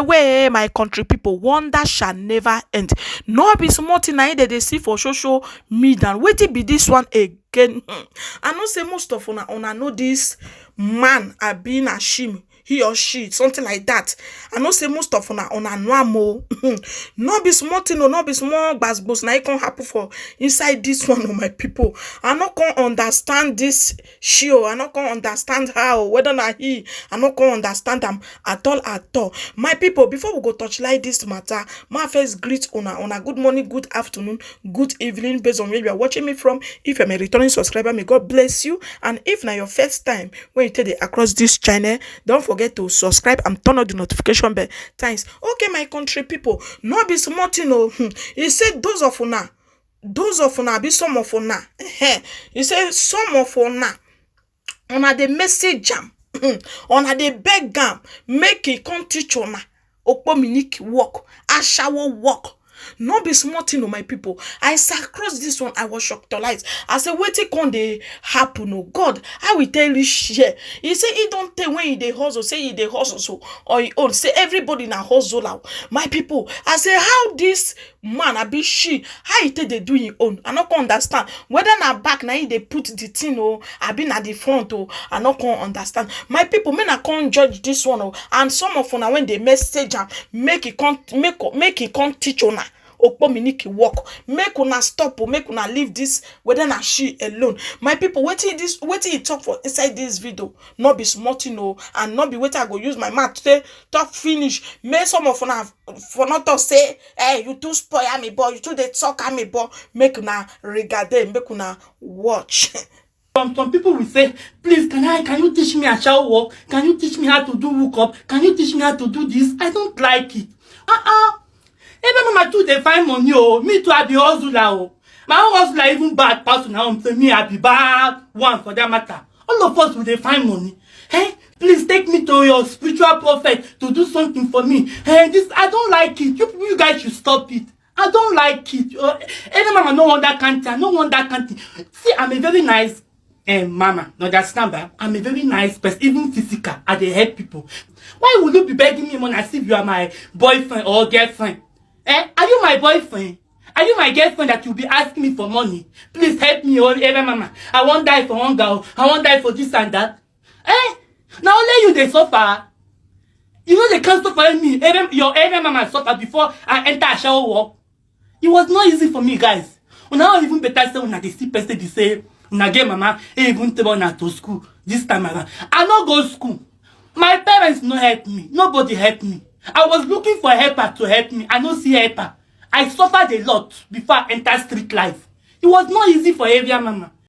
way, my country people, wonder shall never end. No be small thing na they see for social media. Wetin be this one again? I know say most of una know this man been ashamed. He or she, something like that. I know say most of una know am. No be small thing, no be small gbasgbos na it can happen for inside this one, my people. I not can understand this show. I not can understand how, whether na he, I not can understand them at all. My people, before we go touch like this matter, my first greet una good morning, good afternoon, good evening, based on where you are watching me from. If I'm a returning subscriber, may God bless you. And if na your first time when you take it across this channel, don't forget to subscribe and turn on the notification bell. Thanks. Okay, my country people, no be small thing. You say those of una be some of una. You say some of una the message jam. Una the beg am make it come teach una okpominiki work, ashawo work. No be small thing, my people. I sat across this one, I was shocked to light. I said, wait till can they happen? Oh God, I will tell you share. He say he don't tell when he dey hustle, say he dey hustle so or he own. Say everybody na hustle out. My people, I say how this man I be she, how he take they do his own. I not can understand. Whether na back now they put the thing oh, I been at the front oh, I not can understand. My people, me na can't judge this one oh. And some of una when they message am, make it can't teach una. Okpominiki work, make una stop or make una leave this whether na she alone. My people, waiting he talk for inside this video, not be smart, and not be waiting I go use my mouth to talk finish. May some of una for not to say, hey, you too spoil me, boy, you too they talk at me, boy, make una regard them, make una watch. Some people will say, please, can you teach me how to work? Can you teach me how to do hookup? Can you teach me how to do this? I don't like it. Even mama too they find money oh. Me too I be hustler oh. My own hustler even bad person now. So me I be bad one for that matter. All of us will they find money. Hey, please take me to your spiritual prophet to do something for me. Hey, this I don't like it. You guys should stop it. I don't like it. Even mama no want that kind thing. No want that kind thing. See, I'm a very nice mama. No, that's number. I'm a very nice person, even physical. I dey help people. Why would you be begging me money as if you are my boyfriend or girlfriend? Are you my boyfriend? Are you my girlfriend that you'll be asking me for money? Please help me, mama. I won't die for hunger. I won't die for this and that. Now only you they suffer. You know they can't suffer me. Your mama suffer before I enter a shower walk. It was not easy for me, guys. Now even better say when they see person they say, when get mama, even to school this time around. I not go to school. My parents no help me. Nobody help me. I was looking for a helper to help me. I don't see helper. I suffered a lot before I entered street life. It was not easy for every mama.